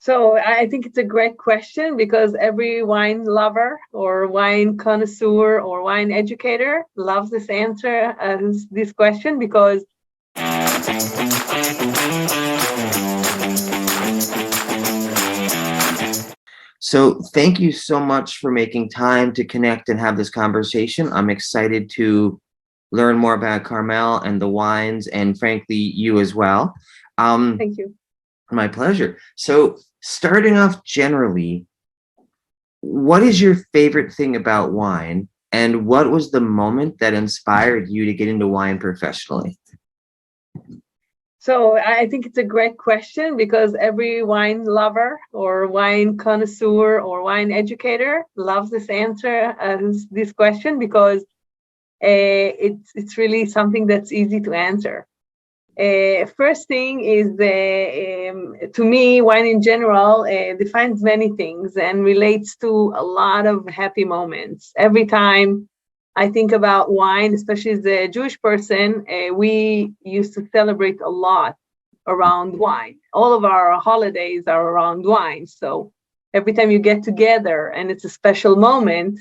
So I think it's a great question because every wine lover or wine connoisseur or wine educator loves this answer, this question, because So thank you so much for making time to connect and have this conversation. I'm excited to learn more about Carmel and the wines, and frankly, you as well. thank you. My pleasure. So starting off generally, what is your favorite thing about wine, and what was the moment that inspired you to get into wine professionally? So I think it's a great question because every wine lover or wine connoisseur or wine educator loves this answer, this question, because it's really something that's easy to answer. First thing is to me, wine in general defines many things and relates to a lot of happy moments. Every time I think about wine, especially as a Jewish person, we used to celebrate a lot around wine. All of our holidays are around wine. So every time you get together and it's a special moment,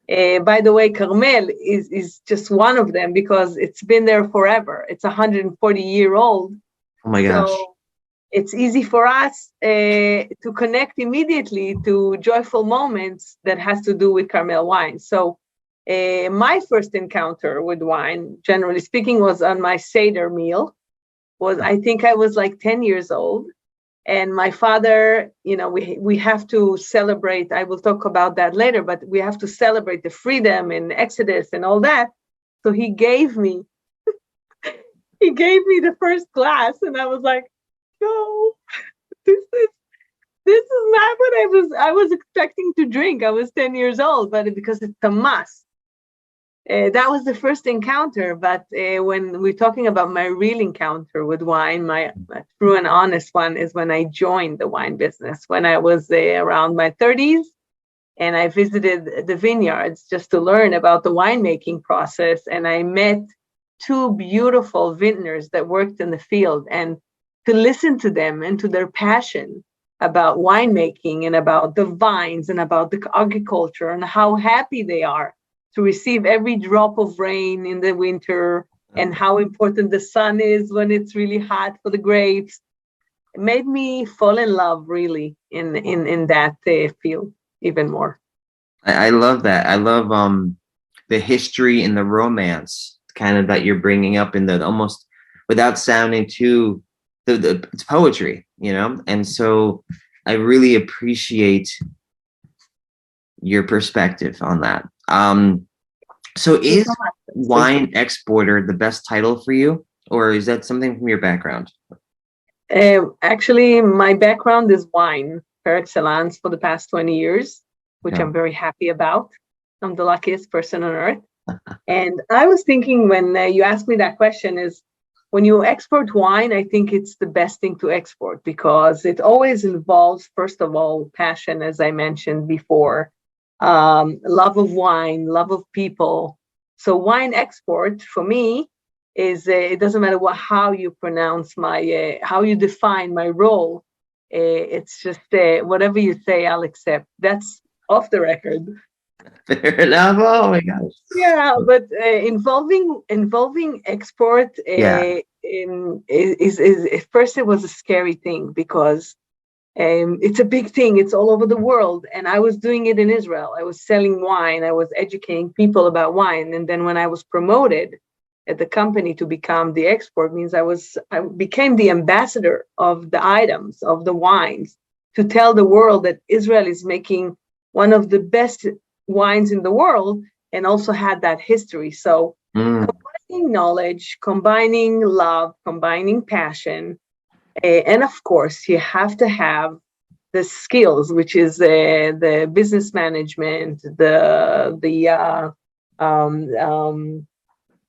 by the way, Carmel is just one of them because it's been there forever. It's 140-year-old. Oh my gosh. So it's easy for us to connect immediately to joyful moments that has to do with Carmel wine. So my first encounter with wine, generally speaking, was on my Seder meal. I think I was like 10 years old. And my father, we have to celebrate. I will talk about that later, but we have to celebrate the freedom and Exodus and all that. So he gave me the first glass, and I was like, no, this is not what I was expecting to drink. I was 10 years old, but because it's a must. That was the first encounter, but when we're talking about my real encounter with wine, my true and honest one is when I joined the wine business, when I was around my 30s, and I visited the vineyards just to learn about the winemaking process, and I met two beautiful vintners that worked in the field, and to listen to them and to their passion about winemaking and about the vines and about the agriculture and how happy they are to receive every drop of rain in the winter, and how important the sun is when it's really hot for the grapes. It made me fall in love really in that field even more. I love that. I love the history and the romance kind of that you're bringing up in the almost without sounding too it's poetry, and so I really appreciate your perspective on that. So is wine exporter the best title for you, or is that something from your background? Actually, my background is wine per excellence for the past 20 years, which I'm very happy about. I'm the luckiest person on earth. And I was thinking when you asked me that question is, when you export wine, I think it's the best thing to export because it always involves, first of all, passion, as I mentioned before, love of wine, love of people. So wine export for me is it doesn't matter how you pronounce how you define my role. It's just whatever you say, I'll accept. That's off the record. Fair enough. Oh my gosh. Yeah, but involving export is at first it was a scary thing because it's a big thing. It's all over the world. And I was doing it in Israel. I was selling wine. I was educating people about wine. And then when I was promoted at the company to become the export, means I became the ambassador of the items, of the wines, to tell the world that Israel is making one of the best wines in the world and also had that history. So combining knowledge, combining love, combining passion, and of course, you have to have the skills, which is the business management, the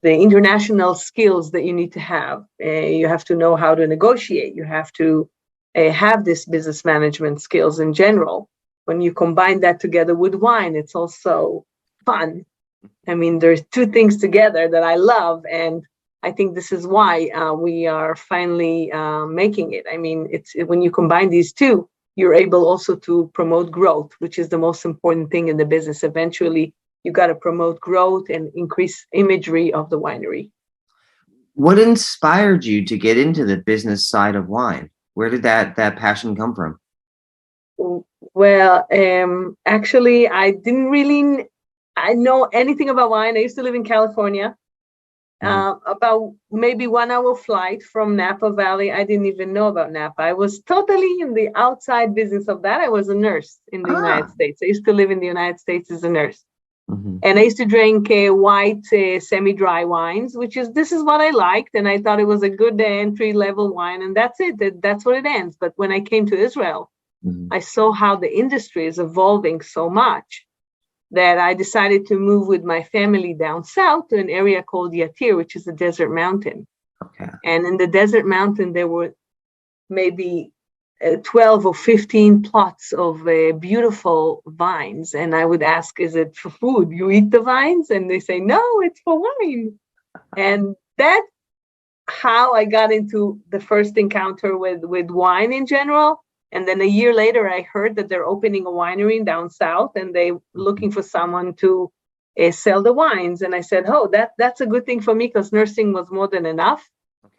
international skills that you need to have. You have to know how to negotiate. You have to have this business management skills in general. When you combine that together with wine, it's also fun. I mean, there's two things together that I love, and I think this is why we are finally making it. I mean, it's when you combine these two, you're able also to promote growth, which is the most important thing in the business. Eventually, you got to promote growth and increase imagery of the winery. What inspired you to get into the business side of wine? Where did that passion come from? Well, actually, I didn't really I know anything about wine. I used to live in California, about maybe 1 hour flight from Napa Valley. I didn't even know about Napa. I was totally in the outside business of that. I was a nurse in the United States. I used to live in the United States as a nurse. And I used to drink white semi-dry wines, this is what I liked. And I thought it was a good entry-level wine. And that's it. That's what it ends. But when I came to Israel, I saw how the industry is evolving so much that I decided to move with my family down south to an area called Yatir, which is a desert mountain. Okay. And in the desert mountain, there were maybe 12 or 15 plots of beautiful vines. And I would ask, is it for food? You eat the vines? And they say, no, it's for wine. And that's how I got into the first encounter with wine in general. And then a year later, I heard that they're opening a winery down south and they're looking for someone to sell the wines. And I said, oh, that's a good thing for me because nursing was more than enough.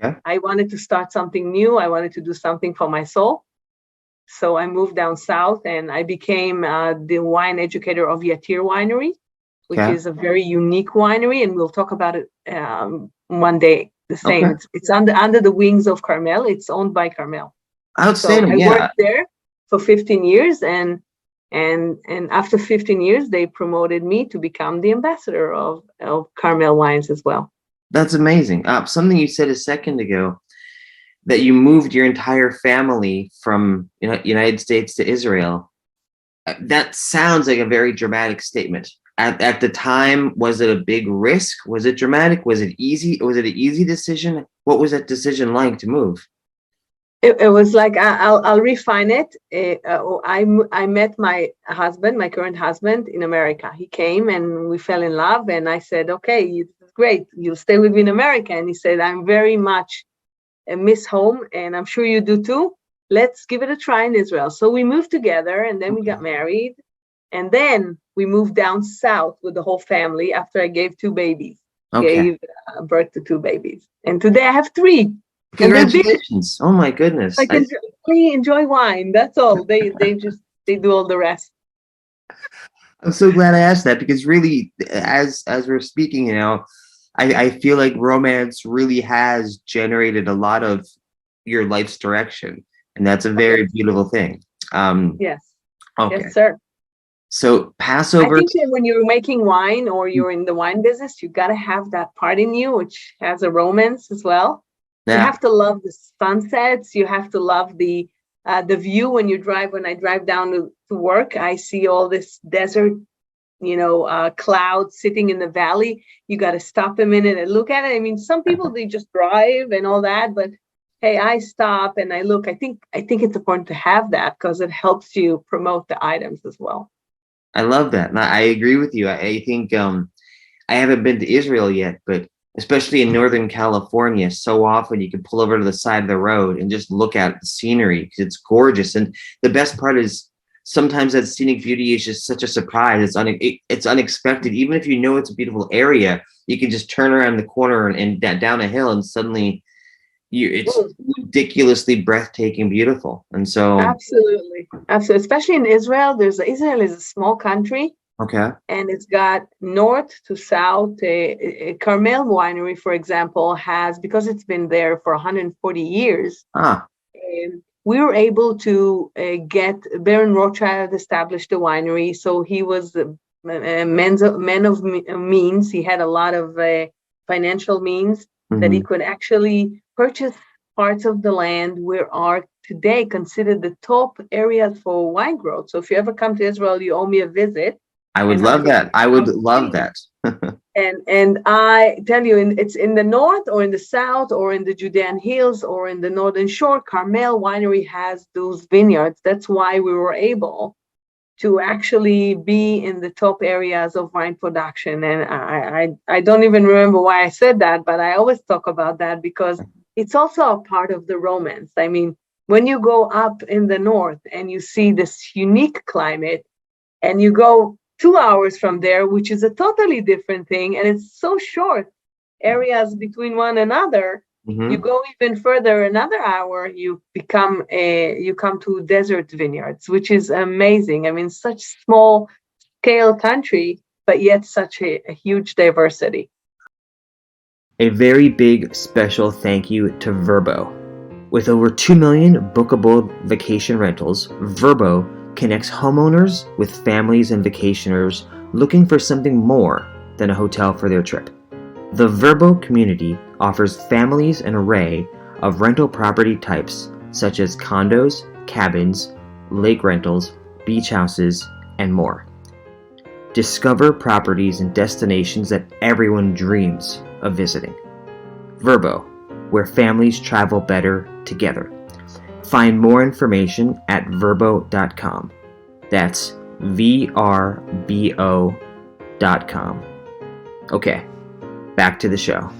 Okay. I wanted to start something new. I wanted to do something for my soul. So I moved down south and I became the wine educator of Yatir Winery, which is a very unique winery. And we'll talk about it one day. The same. Okay. It's under the wings of Carmel. It's owned by Carmel. Outstanding. So I worked there for 15 years. And after 15 years, they promoted me to become the ambassador of Carmel Wines as well. That's amazing. Something you said a second ago, that you moved your entire family from United States to Israel. That sounds like a very dramatic statement. At the time, was it a big risk? Was it dramatic? Was it easy? Was it an easy decision? What was that decision like to move? It was like, I'll refine it. I met my husband, my current husband, in America. He came and we fell in love. And I said, okay, it's great. You'll stay with me in America. And he said, I'm very much miss home, and I'm sure you do too. Let's give it a try in Israel. So we moved together, and then we got married, and then we moved down south with the whole family after I gave 2 babies. Gave birth to 2 babies, and today I have 3. Congratulations! Oh my goodness! I can really enjoy wine. That's all. They do all the rest. I'm so glad I asked that because really, as we're speaking, I feel like romance really has generated a lot of your life's direction, and that's a very beautiful thing. Yes. Okay. Yes, sir. So Passover. I think that when you're making wine or you're in the wine business, you got to have that part in you, which has a romance as well. Yeah. You have to love the sunsets. You have to love the view when I drive down to work, I see all this desert, clouds sitting in the valley. You got to stop a minute and look at it. I mean, some people, they just drive and all that, but hey, I stop and I look. I think it's important to have that because it helps you promote the items as well. I love that. And I agree with you. I think I haven't been to Israel yet, but especially in Northern California, so often you can pull over to the side of the road and just look at the scenery because it's gorgeous. And the best part is sometimes that scenic beauty is just such a surprise. It's unexpected. Even if you know it's a beautiful area, you can just turn around the corner and down a hill and suddenly it's ridiculously breathtaking beautiful. And so absolutely, especially in Israel. Israel is a small country. Okay. And it's got north to south. Carmel Winery, for example, has, because it's been there for 140 years, we were able to get Baron Rothschild established the winery. So he was a man of means. He had a lot of financial means that he could actually purchase parts of the land where are today considered the top areas for wine growth. So if you ever come to Israel, you owe me a visit. I would love that. I would love that. And I tell you, it's in the north or in the south or in the Judean Hills or in the northern shore. Carmel Winery has those vineyards. That's why we were able to actually be in the top areas of wine production. And I don't even remember why I said that, but I always talk about that because it's also a part of the romance. I mean, When you go up in the north and you see this unique climate, and you go 2 hours from there, which is a totally different thing, and it's so short areas between one another. You Mm-hmm. go even further, another hour, you come to desert vineyards, which is amazing. I mean, such small scale country, but yet such a huge diversity. A very big special thank you to Vrbo. With over 2 million bookable vacation rentals, Vrbo connects homeowners with families and vacationers looking for something more than a hotel for their trip. The Vrbo community offers families an array of rental property types such as condos, cabins, lake rentals, beach houses, and more. Discover properties and destinations that everyone dreams of visiting. Vrbo, where families travel better together. Find more information at vrbo.com. That's VRBO.com. Okay, back to the show.